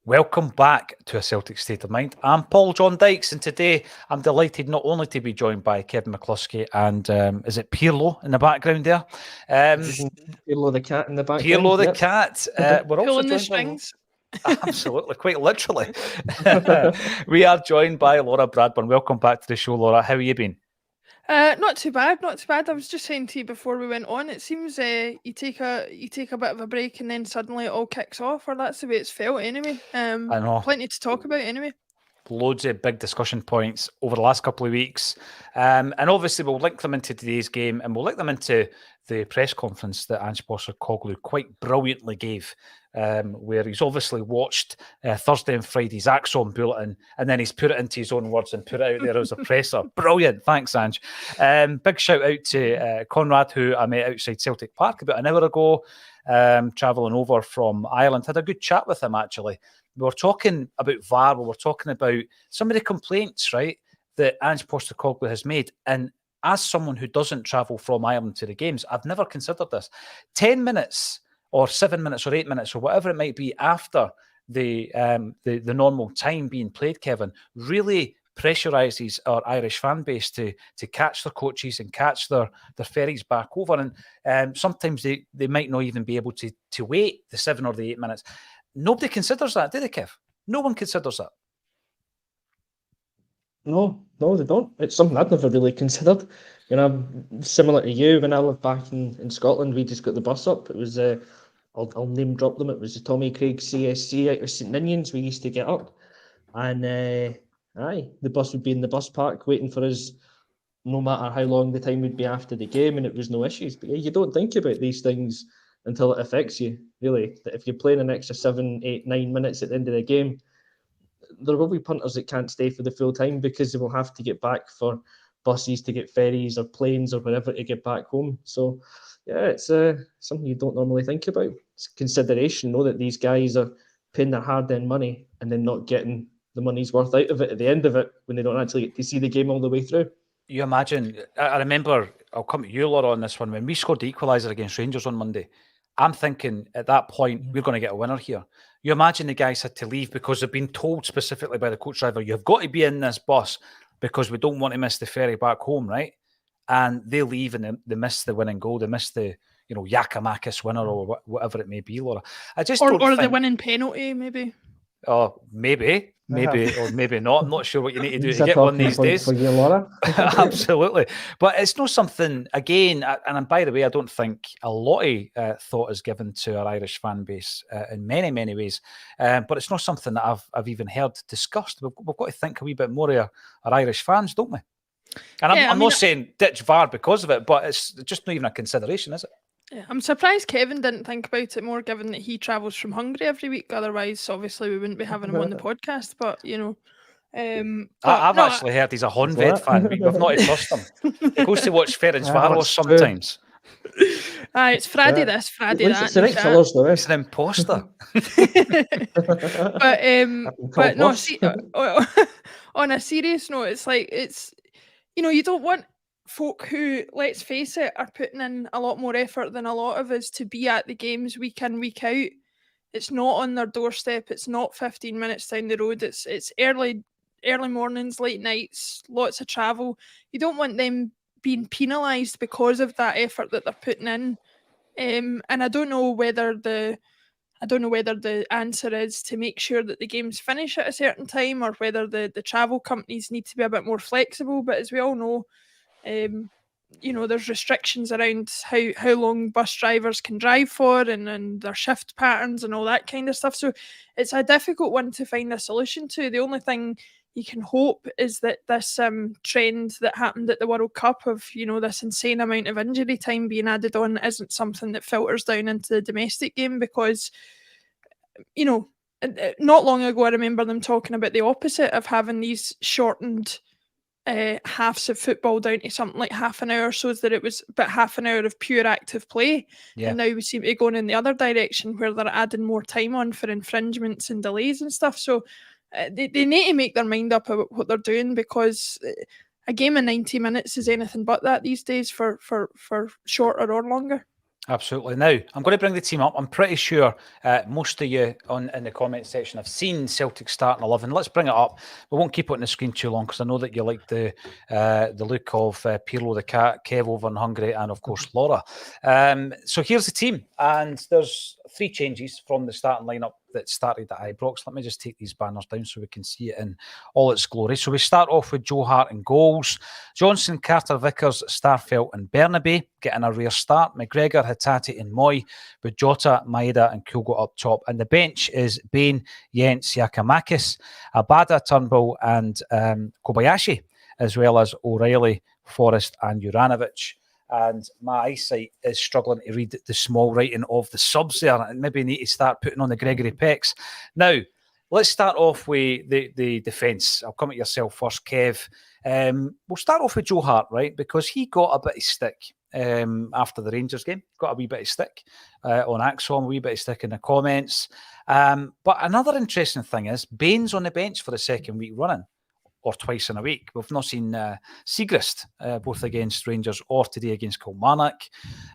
Welcome back to A Celtic State of Mind. I'm Paul John Dykes, and today I'm delighted not only to be joined by Kevin McCluskey and is it Pirlo in the background there? Pirlo the cat in the background. Pirlo the cat. We're also Pulling the joined by strings. absolutely, quite literally. We are joined by Laura Bradburn. Welcome back to the show, Laura. How have you been? Not too bad. I was just saying to you before we went on, it seems you take a bit of a break and then suddenly it all kicks off, or that's the way it's felt anyway. I know. Plenty to talk about anyway. Loads of big discussion points over the last couple of weeks. And obviously we'll link them into today's game, and we'll link them into the press conference that Ange Postecoglou quite brilliantly gave, where he's obviously watched Thursday and Friday's Acsom bulletin, and then he's put it into his own words and put it out there as a presser. Brilliant. Thanks, Ange. Big shout out to Conrad, who I met outside Celtic Park about an hour ago, travelling over from Ireland. Had a good chat with him, actually. We were talking about VAR. We were talking about some of the complaints, right, that Ange Postecoglou has made. And as someone who doesn't travel from Ireland to the games, I've never considered this. 10 minutes or 7 minutes or 8 minutes or whatever it might be after the normal time being played, Kevin, really pressurises our Irish fan base to catch their coaches and catch their ferries back over. And sometimes they might not even be able to wait the 7 or the 8 minutes. Nobody considers that, do they, Kev? No one considers that. No, they don't. It's something I'd never really considered. You know, similar to you, when I lived back in Scotland, we just got the bus up. It was, I'll name drop them. It was the Tommy Craig CSC out of St Ninians. We used to get up, and the bus would be in the bus park waiting for us, no matter how long the time would be after the game, and it was no issues. But yeah, you don't think about these things until it affects you, really. That if you're playing an extra 7, 8, 9 minutes at the end of the game, there will be punters that can't stay for the full time because they will have to get back for buses to get ferries or planes or whatever to get back home. So, yeah, it's something you don't normally think about. It's consideration, know that these guys are paying their hard-earned money and then not getting the money's worth out of it at the end of it when they don't actually get to see the game all the way through. You imagine, I remember, I'll come to you, Laura, on this one. When we scored the equaliser against Rangers on Monday, I'm thinking at that point, we're going to get a winner here. You imagine the guys had to leave because they've been told specifically by the coach driver, you've got to be in this bus because we don't want to miss the ferry back home, right? And they leave and they miss the winning goal. They miss the, Yakamakis winner or whatever it may be, Laura. I just don't think... the winning penalty, maybe. Oh, maybe, or maybe not. I'm not sure what you need to do to get one these days. For you, Laura. Absolutely. But it's not something, again, and by the way, I don't think a lot of thought is given to our Irish fan base in many, many ways. But it's not something that I've even heard discussed. We've got to think a wee bit more of our Irish fans, don't we? And I'm not saying ditch VAR because of it, but it's just not even a consideration, is it? Yeah, I'm surprised Kevin didn't think about it more, given that he travels from Hungary every week. Otherwise, obviously, we wouldn't be having him on the podcast. But, I've actually heard he's a Honved fan. We've not to trust him. He goes to watch Ferencvaros sometimes. It's Friday this, Friday that. It's the right colours, though. It's an imposter. but no, see, on a serious note, it's like, you don't want folk who, let's face it, are putting in a lot more effort than a lot of us to be at the games week in, week out. It's not on their doorstep. It's not 15 minutes down the road. It's early mornings, late nights, lots of travel. You don't want them being penalised because of that effort that they're putting in. And I don't know whether the answer is to make sure that the games finish at a certain time, or whether the travel companies need to be a bit more flexible. But as we all know, there's restrictions around how long bus drivers can drive for and their shift patterns and all that kind of stuff. So it's a difficult one to find a solution to. The only thing you can hope is that this trend that happened at the World Cup of, this insane amount of injury time being added on isn't something that filters down into the domestic game, because, not long ago, I remember them talking about the opposite of having these shortened halves of football down to something like half an hour, so that it was about half an hour of pure active play. Yeah. And now we seem to be going in the other direction, where they're adding more time on for infringements and delays and stuff. So they need to make their mind up about what they're doing, because a game of 90 minutes is anything but that these days for shorter or longer. Absolutely. Now, I'm going to bring the team up. I'm pretty sure most of you in the comment section have seen Celtic starting 11. Let's bring it up. We won't keep it on the screen too long because I know that you like the look of Pirlo the cat, Kev over in Hungary, and of course Laura. So here's the team, and there's 3 changes from the starting lineup that started at Ibrox. Let me just take these banners down so we can see it in all its glory. So we start off with Joe Hart in goals, Johnson, Carter, Vickers, Starfelt and Bernabe getting a rare start, McGregor, Hatate and Moy, with Jota, Maeda and Kyogo up top. And the bench is Bain, Yents, Giakoumakis, Abada, Turnbull and Kobayashi, as well as O'Reilly, Forrest and Juranovic. And my eyesight is struggling to read the small writing of the subs there, and maybe need to start putting on the Gregory Pecks. Now, let's start off with the defence. I'll come at yourself first, Kev. We'll start off with Joe Hart, right? Because he got a bit of stick after the Rangers game. Got a wee bit of stick on Acsom, a wee bit of stick in the comments. But another interesting thing is Bain's on the bench for the second week running, or twice in a week. We've not seen Siegrist, both against Rangers or today against Kilmarnock.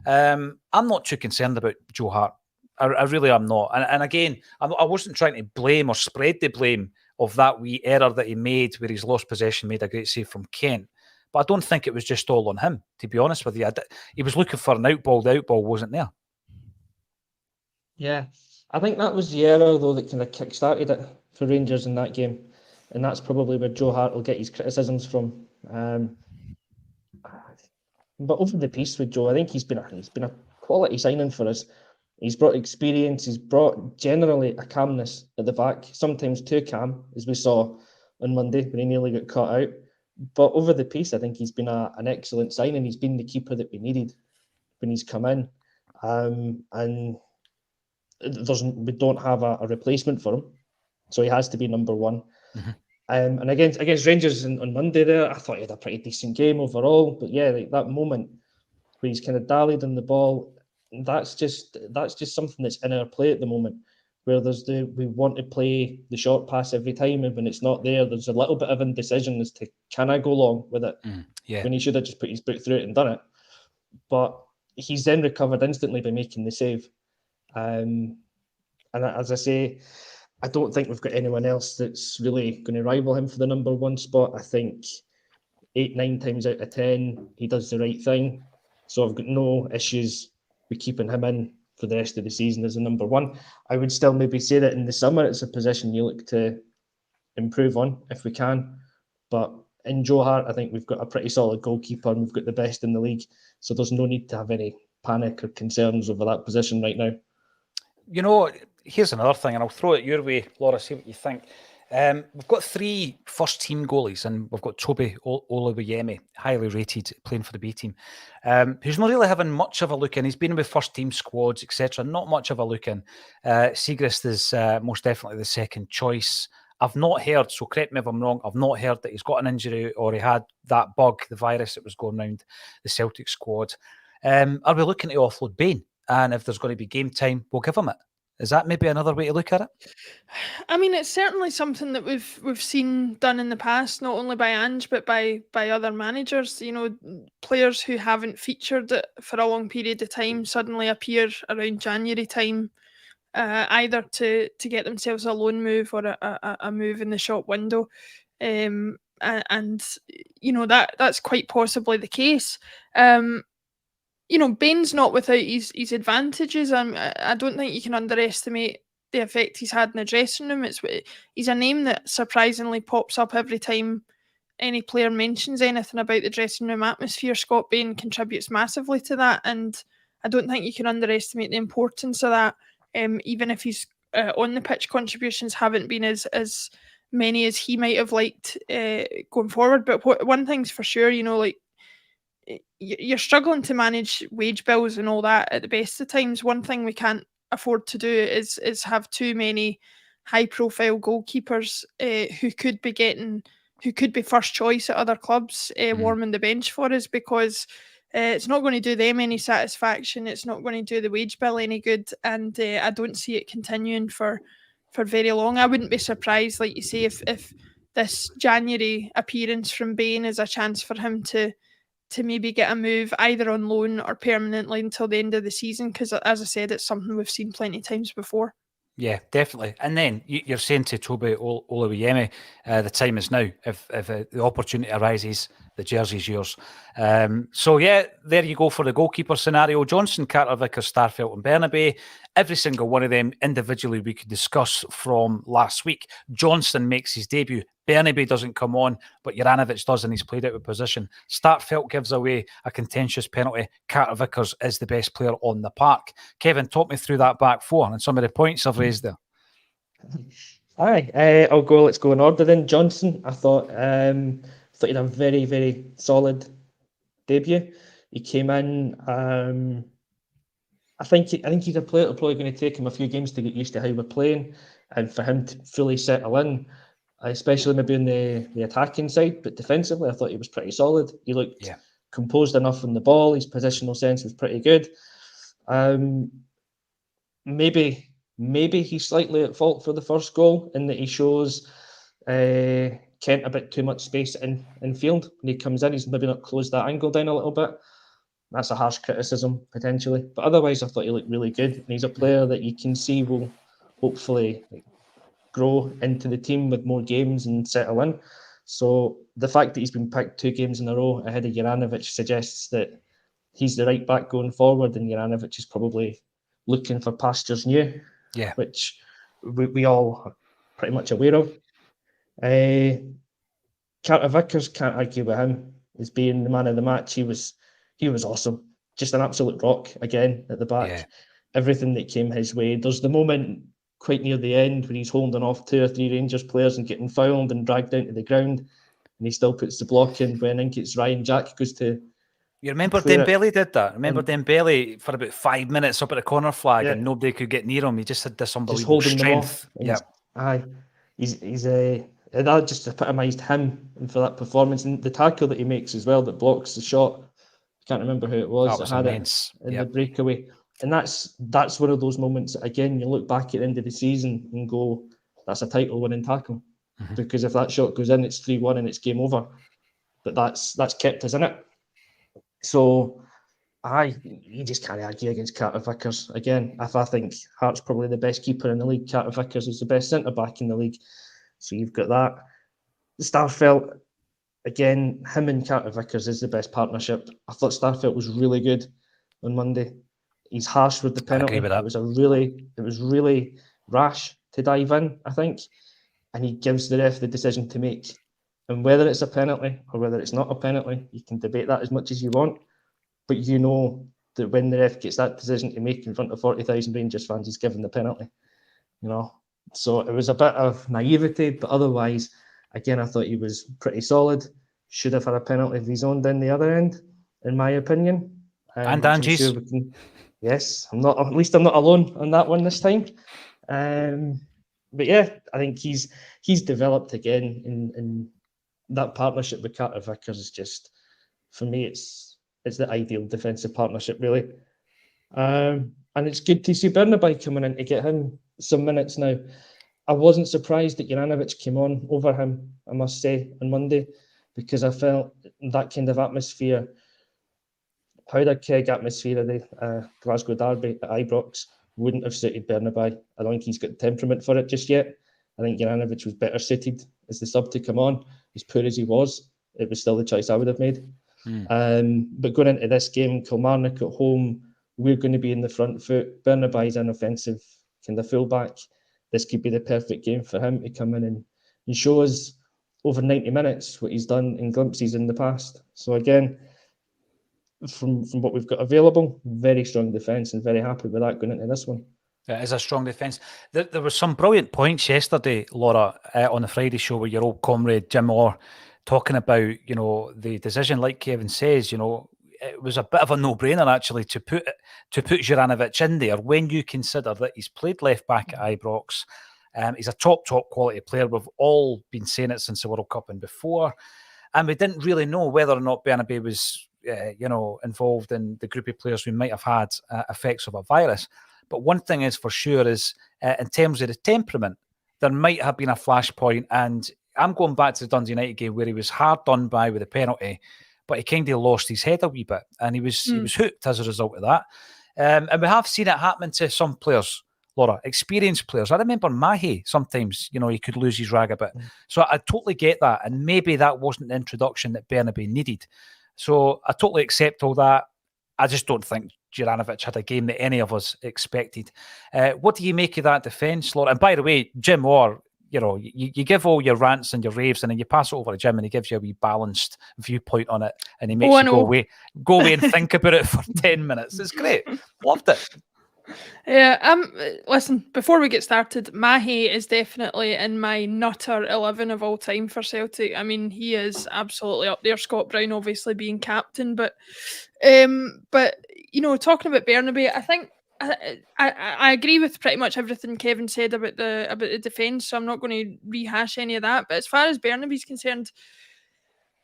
I'm not too concerned about Joe Hart. I really am not. And again, I wasn't trying to blame or spread the blame of that wee error that he made where he's lost possession, made a great save from Kent. But I don't think it was just all on him, to be honest with you. He was looking for an outball. The outball wasn't there. Yeah, I think that was the error, though, that kind of kick-started it for Rangers in that game. And that's probably where Joe Hart will get his criticisms from. But over the piece with Joe, I think he's been a quality signing for us. He's brought experience. He's brought generally a calmness at the back, sometimes too calm, as we saw on Monday when he nearly got caught out. But over the piece, I think he's been an excellent signing. He's been the keeper that we needed when he's come in. And we don't have a replacement for him. So he has to be number one. Mm-hmm. And against Rangers on Monday there, I thought he had a pretty decent game overall. But yeah, like that moment where he's kind of dallied on the ball, that's just something that's in our play at the moment, where we want to play the short pass every time, and when it's not there, there's a little bit of indecision as to can I go long with it? When he should have just put his boot through it and done it. But he's then recovered instantly by making the save. And as I say, I don't think we've got anyone else that's really going to rival him for the number one spot. I think 8-9 times out of 10, he does the right thing. So I've got no issues with keeping him in for the rest of the season as a number one. I would still maybe say that in the summer, it's a position you look to improve on if we can. But in Joe Hart, I think we've got a pretty solid goalkeeper and we've got the best in the league. So there's no need to have any panic or concerns over that position right now. You know, here's another thing, and I'll throw it your way, Laura, see what you think. We've got 3 first-team goalies, and we've got Toby Oluwayemi, highly rated, playing for the B team, who's not really having much of a look in. He's been with first-team squads, etc. Not much of a look in. Siegrist is most definitely the second choice. I've not heard, so correct me if I'm wrong, I've not heard that he's got an injury or he had that bug, the virus that was going around the Celtic squad. Are we looking to offload Bain? And if there's going to be game time, we'll give him it. Is that maybe another way to look at it? I mean, it's certainly something that we've seen done in the past, not only by Ange, but by other managers. You know, players who haven't featured it for a long period of time suddenly appear around January time, either to get themselves a loan move or a move in the shop window. And you know, that's quite possibly the case. You know, Bain's not without his advantages. I don't think you can underestimate the effect he's had in the dressing room. He's a name that surprisingly pops up every time any player mentions anything about the dressing room atmosphere. Scott Bain contributes massively to that, and I don't think you can underestimate the importance of that. Even if his on the pitch contributions haven't been as many as he might have liked going forward. But one thing's for sure, you know, like, you're struggling to manage wage bills and all that at the best of times. One thing we can't afford to do is have too many high profile goalkeepers who could be first choice at other clubs warming the bench for us, because it's not going to do them any satisfaction. It's not going to do the wage bill any good, and I don't see it continuing for very long. I wouldn't be surprised, like you say, if this January appearance from Bain is a chance for him to to maybe get a move either on loan or permanently until the end of the season, because as I said, it's something we've seen plenty of times before. Yeah, definitely. And then you're saying to Toby Oluwayemi, the time is now. If the opportunity arises, the jersey's yours. So yeah, there you go for the goalkeeper scenario. Johnson, Carter, Vickers, Starfelt and Bernabe. Every single one of them individually we could discuss from last week. Johnson makes his debut. Bernabe doesn't come on, but Juranovic does, and he's played out of position. Starfelt gives away a contentious penalty. Carter Vickers is the best player on the park. Kevin, talk me through that back four and some of the points I've raised there. Aye, I'll go. Let's go in order then. Johnson, I thought he had a very, very solid debut. He came in. I think he's a player. It's probably going to take him a few games to get used to how we're playing, and for him to fully settle in, especially maybe on the attacking side. But defensively, I thought he was pretty solid. He looked composed enough on the ball. His positional sense was pretty good. Maybe he's slightly at fault for the first goal in that he shows Kent a bit too much space in field. When he comes in, he's maybe not closed that angle down a little bit. That's a harsh criticism, potentially. But otherwise, I thought he looked really good. And he's a player that you can see will hopefully grow into the team with more games and settle in. So the fact that he's been picked 2 games in a row ahead of Juranovic suggests that he's the right back going forward, and Juranovic is probably looking for pastures new, which we all are pretty much aware of. Carter Vickers, can't argue with him as being the man of the match. He was awesome. Just an absolute rock again at the back. Yeah. Everything that came his way. There's the moment quite near the end when he's holding off 2 or 3 Rangers players and getting fouled and dragged down to the ground, and he still puts the block in when I think it's Ryan Jack goes to. You remember Dembele did that? Remember Dembele for about 5 minutes up at the corner flag and nobody could get near him. He just had this unbelievable strength. Yeah, aye. He's that just epitomised him and for that performance, and the tackle that he makes as well that blocks the shot. I can't remember who it was that had immense. It in the breakaway. And that's one of those moments, again, you look back at the end of the season and go, that's a title-winning tackle. Mm-hmm. Because if that shot goes in, it's 3-1 and it's game over. But that's kept us in it. So, you just can't argue against Carter Vickers. Again, if I think Hart's probably the best keeper in the league, Carter Vickers is the best centre-back in the league. So you've got that. Starfelt, again, him and Carter Vickers is the best partnership. I thought Starfelt was really good on Monday. He's harsh with the penalty. I agree with that. It was really rash to dive in, I think. And he gives the ref the decision to make. And whether it's a penalty or whether it's not a penalty, you can debate that as much as you want. But you know that when the ref gets that decision to make in front of 40,000 Rangers fans, he's given the penalty. You know, so it was a bit of naivety, but otherwise, again, I thought he was pretty solid. Should have had a penalty of his own down the other end, in my opinion. And Angie's. Sure yes, I'm not alone on that one this time. But yeah, I think he's developed again in that partnership with Carter Vickers is just, for me, it's the ideal defensive partnership, really. And it's good to see Bernabe coming in to get him some minutes now. I wasn't surprised that Juranovic came on over him, I must say, on Monday, because I felt that kind of atmosphere, powder keg atmosphere of the Glasgow Derby at Ibrox wouldn't have suited Bernabe. I don't think he's got temperament for it just yet. I think Juranovic was better suited as the sub to come on. As poor as he was, it was still the choice I would have made. But going into this game, Kilmarnock at home, we're going to be in the front foot. Bernabe is an offensive kind of fullback. This could be the perfect game for him to come in and show us over 90 minutes what he's done in glimpses in the past. So again, from what we've got available, very strong defence and very happy with that going into this one. It is a strong defence. There were some brilliant points yesterday, Laura, on the Friday show with your old comrade Jim Orr talking about, the decision, like Kevin says, it was a bit of a no-brainer actually to put Juranovic in there when you consider that he's played left back at Ibrox. He's a top quality player. We've all been saying it since the World Cup and before, and we didn't really know whether or not Bernabe was, involved in the group of players who might have had effects of a virus. But one thing is for sure is, in terms of the temperament, there might have been a flashpoint, and I'm going back to the Dundee United game where he was hard done by with a penalty, but he kind of lost his head a wee bit, and he was hooked as a result of that. And we have seen it happen to some players, Laura, experienced players. I remember Mahe sometimes, he could lose his rag a bit. So I totally get that, and maybe that wasn't the introduction that Bernabei needed. So I totally accept all that. I just don't think Juranovic had a game that any of us expected. What do you make of that defence, Laura? And by the way, Jim Orr, you give all your rants and your raves, and then you pass it over to Jim, and he gives you a wee balanced viewpoint on it, and he makes you go away and think about it for 10 minutes. It's great. Loved it. Yeah, listen, before we get started, Mahe is definitely in my nutter 11 of all time for Celtic. I mean, he is absolutely up there. Scott Brown obviously being captain, but talking about Bernabei, I think I agree with pretty much everything Kevin said about the defence, so I'm not going to rehash any of that. But as far as Bernabei's concerned,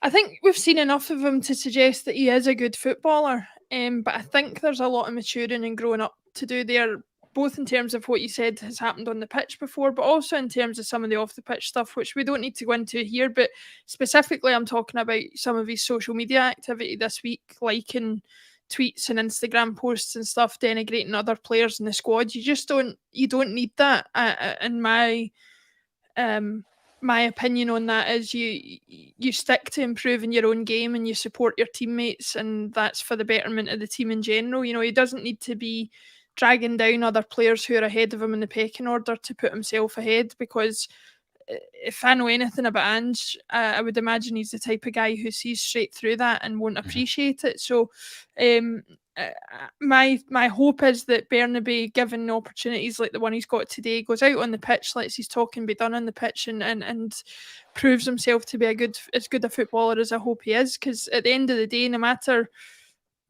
I think we've seen enough of him to suggest that he is a good footballer. But I think there's a lot of maturing and growing up to do there, both in terms of what you said has happened on the pitch before, but also in terms of some of the off the pitch stuff, which we don't need to go into here. But specifically, I'm talking about some of his social media activity this week, liking tweets and Instagram posts and stuff, denigrating other players in the squad. You don't need that. In my opinion on that is you stick to improving your own game and you support your teammates, and that's for the betterment of the team in general. He doesn't need to be dragging down other players who are ahead of him in the pecking order to put himself ahead, because if I know anything about Ange, I would imagine he's the type of guy who sees straight through that and won't appreciate it. So my hope is that Bernabei, given opportunities like the one he's got today, goes out on the pitch, lets his talking be done on the pitch, and proves himself to be as good a footballer as I hope he is. Because at the end of the day, no matter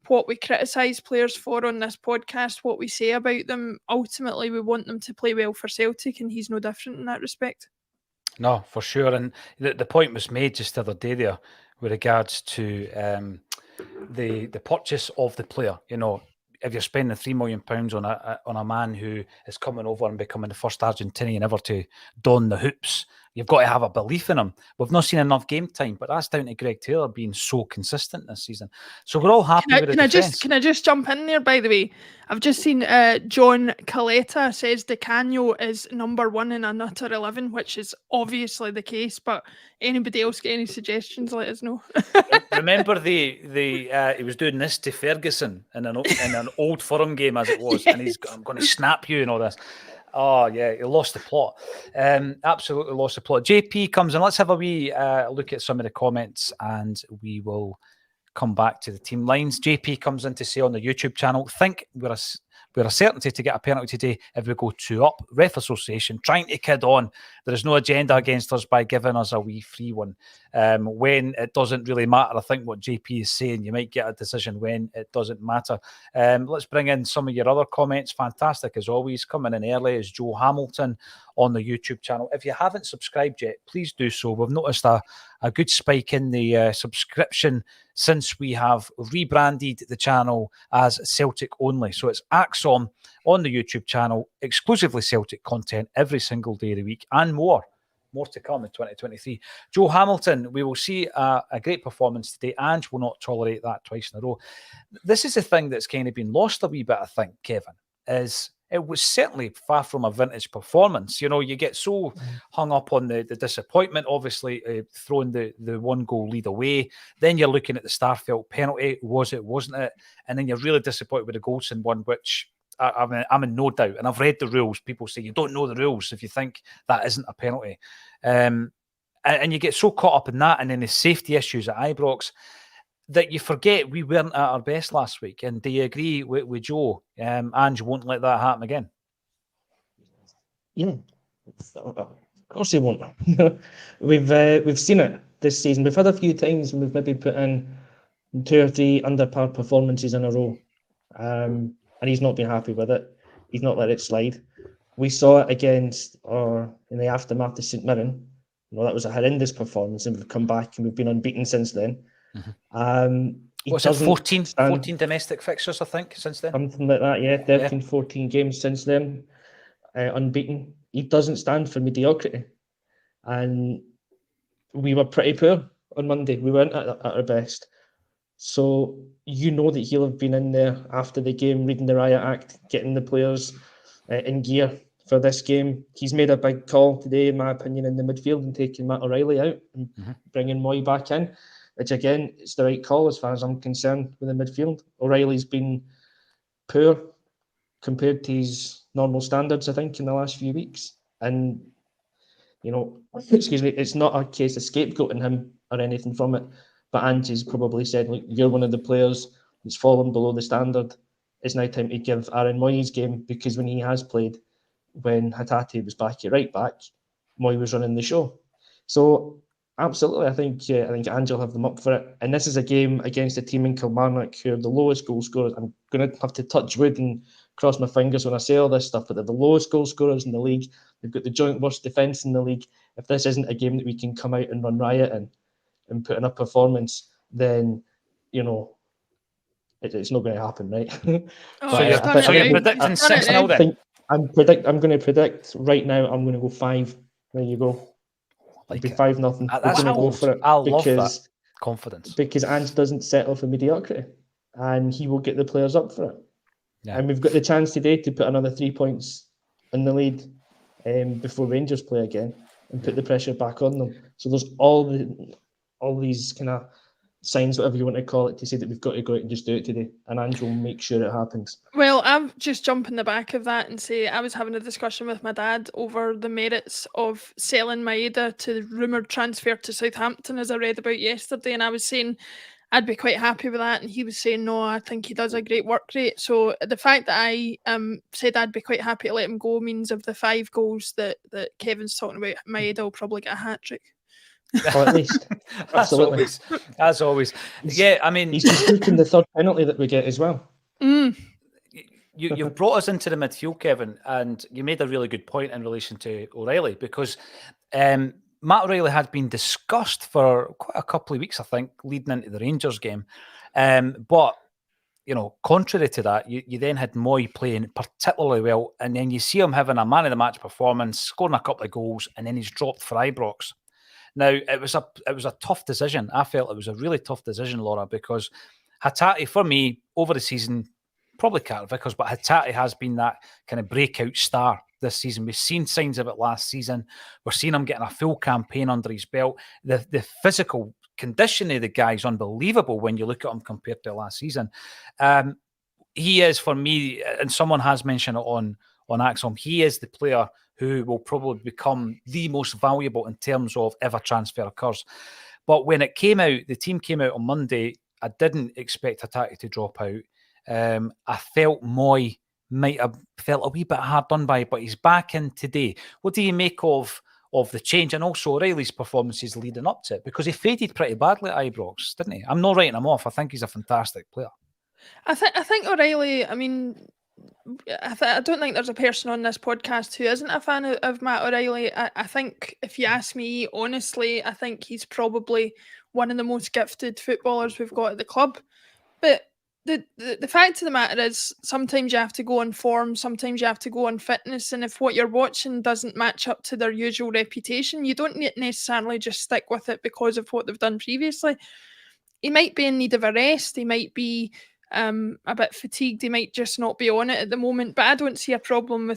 what we criticise players for on this podcast, what we say about them, ultimately we want them to play well for Celtic, and he's no different in that respect. No, for sure. And the point was made just the other day there with regards to the purchase of the player. If you're spending £3 million on a man who is coming over and becoming the first Argentinian ever to don the hoops, you've got to have a belief in him. We've not seen enough game time, but that's down to Greg Taylor being so consistent this season. So we're all happy with the defence. Can I just jump in there, by the way? I've just seen John Caletta says Di Canio is number 1 in a nutter 11, which is obviously the case, but anybody else get any suggestions, let us know. Remember he was doing this to Ferguson in an old Firm game as it was, yes. And I'm going to snap you and all this. Oh, yeah, he lost the plot. Absolutely lost the plot. JP comes in. Let's have a wee look at some of the comments and we will come back to the team lines. JP comes in to say on the YouTube channel, think we're a certainty to get a penalty today if we go 2 up. Ref Association trying to kid on. There is no agenda against us by giving us a wee free one. When it doesn't really matter, I think what JP is saying, you might get a decision when it doesn't matter. Let's bring in some of your other comments. Fantastic as always. Coming in early is Joe Hamilton on the YouTube channel. If you haven't subscribed yet, please do so. We've noticed a good spike in the subscription since we have rebranded the channel as Celtic Only. So it's Acsom on the YouTube channel, exclusively Celtic content every single day of the week and more. More to come in 2023. Joe Hamilton, we will see a great performance today. Ange will not tolerate that twice in a row. This is the thing that's kind of been lost a wee bit, I think, Kevin, is it was certainly far from a vintage performance. You get so hung up on the disappointment, obviously, throwing the 1-goal lead away. Then you're looking at the Starfelt penalty. Was it, wasn't it? And then you're really disappointed with the Goldson one, which I'm in no doubt. And I've read the rules. People say you don't know the rules if you think that isn't a penalty. And you get so caught up in that and then the safety issues at Ibrox that you forget we weren't at our best last week. And do you agree with Joe? Ange won't let that happen again. Yeah, of course he won't. We've seen it this season. We've had a few times when we've maybe put in 2 or 3 under-par performances in a row. And he's not been happy with it. He's not let it slide. We saw it in the aftermath of St Mirren. That was a horrendous performance, and we've come back and we've been unbeaten since then. What's it, 14 domestic fixtures, I think, since then? Something like that, yeah. 13, 14 games since then, unbeaten. He doesn't stand for mediocrity. And we were pretty poor on Monday. We weren't at our best. So you know that he'll have been in there after the game, reading the riot act, getting the players in gear for this game. He's made a big call today, in my opinion, in the midfield and taking Matt O'Reilly out and bringing Moy back in, which again, it's the right call as far as I'm concerned with the midfield. O'Reilly's been poor compared to his normal standards, I think, in the last few weeks. And, excuse me, it's not a case of scapegoating him or anything from it. But Angie's probably said, look, you're one of the players that's fallen below the standard. It's now time to give Aaron Moy his game, because when he has played, when Hatate was back at right back, Moy was running the show. So absolutely, I think Ange will have them up for it. And this is a game against a team in Kilmarnock who are the lowest goal scorers. I'm going to have to touch wood and cross my fingers when I say all this stuff, but they're the lowest goal scorers in the league. They've got the joint worst defence in the league. If this isn't a game that we can come out and run riot in and put in a performance, then, it's not going to happen, right? So you're predicting 6-0 then? I'm going to predict right now, I'm going to go 5. There you go. It'll be 5-0. We're going to go for it. I love that confidence. Because Ange doesn't settle for mediocrity, and he will get the players up for it. Yeah. And we've got the chance today to put another 3 points in the lead before Rangers play again and put the pressure back on them. So there's all these kind of signs, whatever you want to call it, to say that we've got to go out and just do it today, and Ange will make sure it happens. Well, I'll just jump in the back of that and say I was having a discussion with my dad over the merits of selling Maeda to the rumoured transfer to Southampton, as I read about yesterday, and I was saying I'd be quite happy with that, and he was saying no, I think he does a great work rate. So the fact that I said I'd be quite happy to let him go means of the 5 goals that Kevin's talking about, Maeda will probably get a hat-trick. Or at least. Absolutely. As always. Yeah, I mean, he's just looking the third penalty that we get as well. You've brought us into the midfield, Kevin, and you made a really good point in relation to O'Reilly, because Matt O'Reilly had been discussed for quite a couple of weeks, I think, leading into the Rangers game. But, contrary to that, you then had Moy playing particularly well, and then you see him having a man-of-the-match performance, scoring a couple of goals, and then he's dropped for Ibrox. Now, it was a tough decision. I felt it was a really tough decision, Laura, because Hatate, for me, over the season, probably Carter Vickers, but Hatate has been that kind of breakout star this season. We've seen signs of it last season. We're seeing him getting a full campaign under his belt. The physical condition of the guy is unbelievable when you look at him compared to last season. He is, for me, and someone has mentioned it on Acsom, he is the player who will probably become the most valuable in terms of if a transfer occurs. But when it came out, the team came out on Monday, I didn't expect Hatate to drop out. I felt Moy might have felt a wee bit hard done by, but he's back in today. What do you make of the change, and also O'Reilly's performances leading up to it? Because he faded pretty badly at Ibrox, didn't he? I'm not writing him off. I think he's a fantastic player. I think O'Reilly, I mean, I don't think there's a person on this podcast who isn't a fan of Matt O'Reilly. I think, if you ask me honestly, I think he's probably one of the most gifted footballers we've got at the club. But the fact of the matter is, sometimes you have to go on form, sometimes you have to go on fitness, and if what you're watching doesn't match up to their usual reputation, you don't necessarily just stick with it because of what they've done previously. He might be in need of a rest, he might be a bit fatigued, he might just not be on it at the moment, but I don't see a problem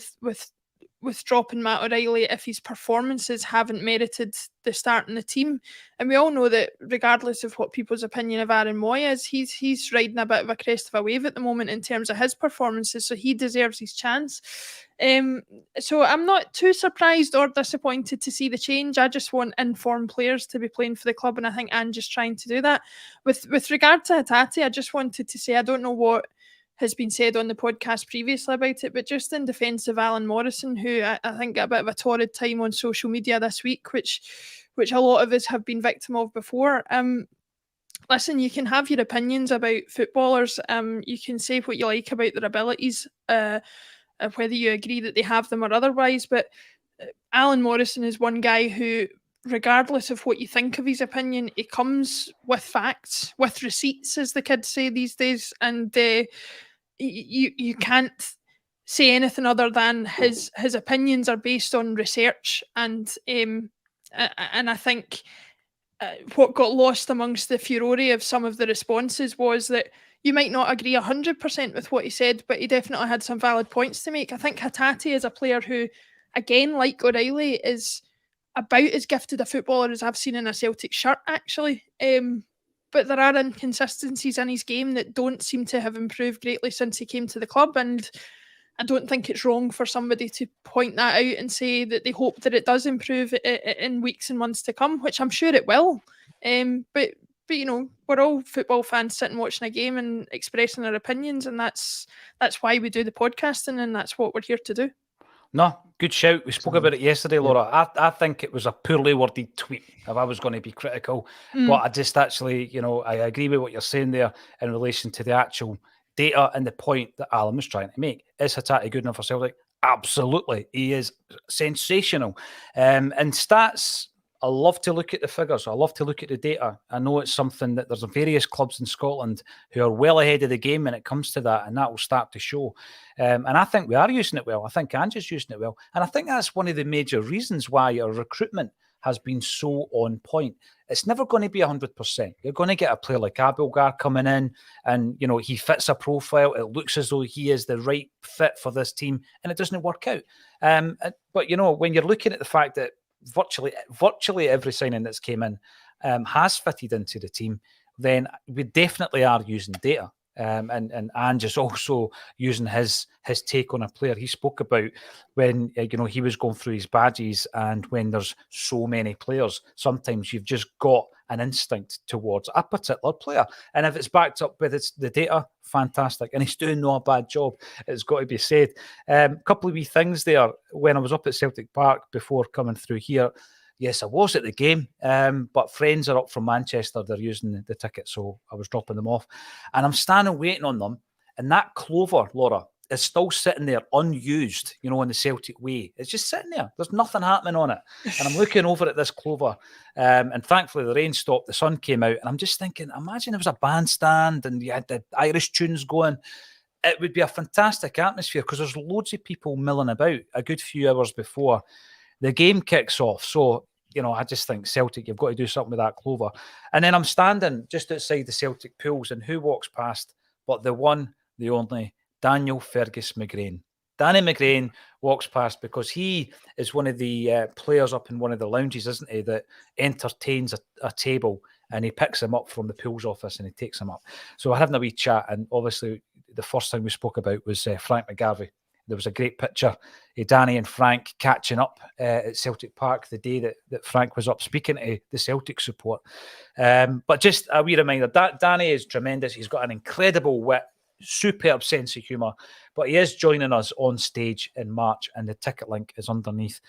with dropping Matt O'Reilly if his performances haven't merited the start in the team. And we all know that regardless of what people's opinion of Aaron Moy is, he's riding a bit of a crest of a wave at the moment in terms of his performances, so he deserves his chance. So I'm not too surprised or disappointed to see the change. I just want informed players to be playing for the club, and I think Ange is trying to do that. With regard to Hatate, I just wanted to say, I don't know what has been said on the podcast previously about it, but just in defence of Alan Morrison, who I think got a bit of a torrid time on social media this week, which a lot of us have been victim of before. Listen, you can have your opinions about footballers. You can say what you like about their abilities, whether you agree that they have them or otherwise, but Alan Morrison is one guy who, regardless of what you think of his opinion, he comes with facts, with receipts, as the kids say these days, and you can't say anything other than his opinions are based on research, and I think what got lost amongst the furore of some of the responses was that you might not agree 100% with what he said, but he definitely had some valid points to make. I think Hatate is a player who, again, like O'Reilly, is about as gifted a footballer as I've seen in a Celtic shirt, actually. But there are inconsistencies in his game that don't seem to have improved greatly since he came to the club, and I don't think it's wrong for somebody to point that out and say that they hope that it does improve in weeks and months to come, which I'm sure it will. But you know, we're all football fans sitting watching a game and expressing our opinions, and that's why we do the podcasting, and that's what we're here to do. No, good shout. We spoke about it yesterday, Laura. I think it was a poorly worded tweet, if I was going to be critical. But I just actually, you know, I agree with what you're saying there in relation to the actual data and the point that Alan was trying to make. Is Hatate good enough for Celtic? Absolutely. He is sensational. And stats, I love to look at the figures. I love to look at the data. I know it's something that there's various clubs in Scotland who are well ahead of the game when it comes to that, and that will start to show. And I think we are using it well. I think Ange's using it well. And I think that's one of the major reasons why our recruitment has been so on point. It's never going to be 100%. You're going to get a player like Abelgar coming in and, you know, he fits a profile. It looks as though he is the right fit for this team, and it doesn't work out. But, you know, when you're looking at the fact that virtually every signing that's came in has fitted into the team, then we definitely are using data. And Ange is also using his take on a player. He spoke about when you know, he was going through his badges, and when there's so many players, sometimes you've just got an instinct towards a particular player, and if it's backed up with the data, fantastic. And he's doing no bad job, it's got to be said. A couple of wee things there. When I was up at Celtic Park before coming through here, yes, I was at the game, but friends are up from Manchester. They're using the ticket, so I was dropping them off. And I'm standing waiting on them, and that clover, Laura, is still sitting there unused, you know, in the Celtic way. It's just sitting there. There's nothing happening on it. And I'm looking over at this clover, and thankfully the rain stopped, the sun came out, and I'm just thinking, imagine it was a bandstand and you had the Irish tunes going. It would be a fantastic atmosphere, because there's loads of people milling about a good few hours before the game kicks off. So, you know, I just think Celtic, you've got to do something with that clover. And then I'm standing just outside the Celtic pools, and who walks past but the one, the only, Daniel Fergus McGrain. Danny McGrain walks past because he is one of the players up in one of the lounges, isn't he, that entertains a table, and he picks him up from the pools office and he takes him up. So we're having a wee chat, and obviously the first thing we spoke about was Frank McGarvey. There was a great picture of Danny and Frank catching up at Celtic Park the day that Frank was up speaking to the Celtic support. But just a wee reminder, Danny is tremendous. He's got an incredible wit, superb sense of humour, but he is joining us on stage in March, and the ticket link is underneath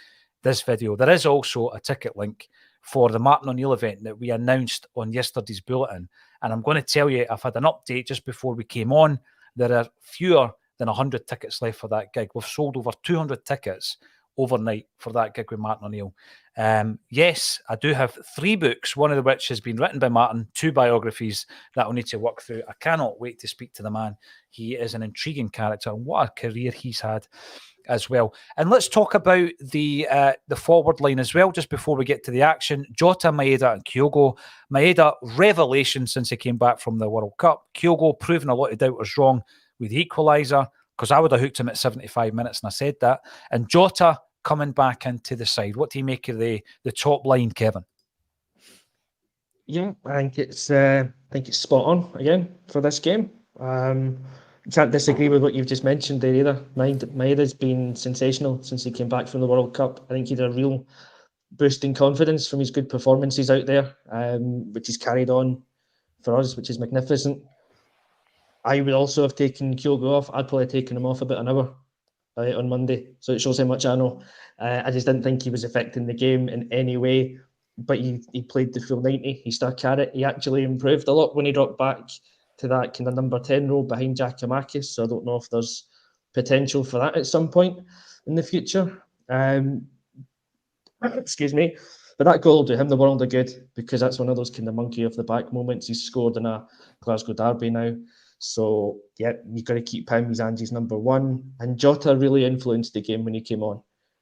this video. There is also a ticket link for the Martin O'Neill event that we announced on yesterday's bulletin. And I'm going to tell you, I've had an update just before we came on. There are fewer than 100 tickets left for that gig. We've sold over 200 tickets overnight for that gig with Martin O'Neill. Yes, I do have 3 books, one of which has been written by Martin, 2 biographies that I'll need to work through. I cannot wait to speak to the man. He is an intriguing character, and what a career he's had as well. And let's talk about the forward line as well, just before we get to the action. Jota, Maeda and Kyogo. Maeda, revelation since he came back from the World Cup. Kyogo, proving a lot of doubters wrong with the equaliser, because I would have hooked him at 75 minutes, and I said that. And Jota coming back into the side. What do you make of the top line, Kevin? Yeah, I think it's spot on again for this game. Can't disagree with what you've just mentioned there either. Maeda's been sensational since he came back from the World Cup. I think he had a real boost in confidence from his good performances out there, which he's carried on for us, which is magnificent. I would also have taken Kyogo off. I'd probably taken him off about an hour on Monday. So it shows how much I know. I just didn't think he was affecting the game in any way. But he played the full 90. He stuck at it. He actually improved a lot when he dropped back to that kind of number 10 role behind Giakoumakis. So I don't know if there's potential for that at some point in the future. Excuse me. But that goal will do him the world of good, because that's one of those kind of monkey off the back moments. He's scored in a Glasgow derby now. So, yeah, you've got to keep him. He's Ange's number 1. And Jota really influenced the game when he came on.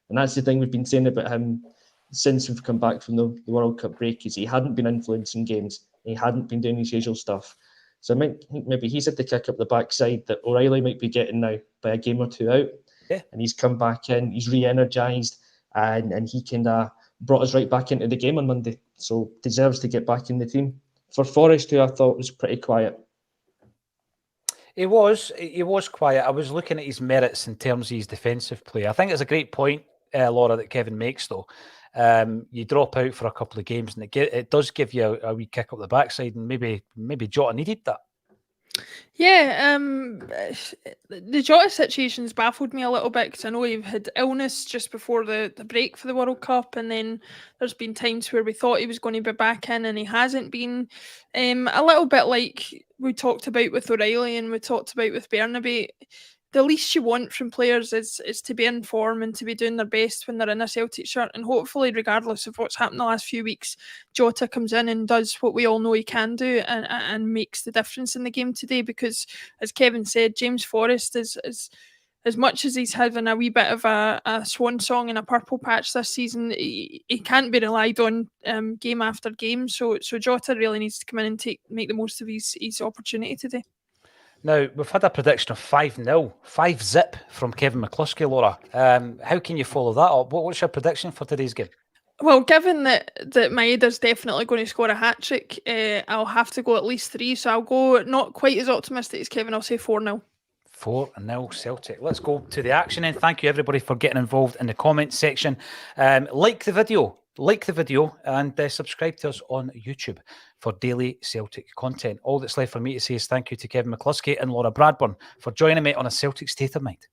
And that's the thing we've been saying about him since we've come back from the World Cup break is he hadn't been influencing games. He hadn't been doing his usual stuff. So I think maybe he's had the kick up the backside that O'Reilly might be getting now by a game or two out. Yeah. And he's come back in, he's re-energised, and he kind of brought us right back into the game on Monday. So deserves to get back in the team. For Forrest, who I thought was pretty quiet. He was quiet. I was looking at his merits in terms of his defensive play. I think it's a great point, Laura, that Kevin makes, though. You drop out for a couple of games, and it does give you a wee kick up the backside, and maybe Jota needed that. Yeah, the Jota situation's baffled me a little bit because I know he had illness just before the break for the World Cup, and then there's been times where we thought he was going to be back in and he hasn't been. A little bit like we talked about with O'Reilly and we talked about with Bernabe. The least you want from players is to be in form and to be doing their best when they're in a Celtic shirt. And hopefully, regardless of what's happened the last few weeks, Jota comes in and does what we all know he can do and makes the difference in the game today. Because, as Kevin said, James Forrest is as much as he's having a wee bit of a swan song and a purple patch this season, he can't be relied on game after game. So Jota really needs to come in and make the most of his opportunity today. Now, we've had a prediction of 5-0, 5-zip from Kevin McCluskey, Laura. How can you follow that up? What's your prediction for today's game? Well, given that Maeda's definitely going to score a hat-trick, I'll have to go at least 3, so I'll go not quite as optimistic as Kevin. I'll say 4-0. 4-0 Celtic. Let's go to the action then. Thank you, everybody, for getting involved in the comments section. Like the video and subscribe to us on YouTube for daily Celtic content. All that's left for me to say is thank you to Kevin McCluskey and Laura Bradburn for joining me on A Celtic State of Mind.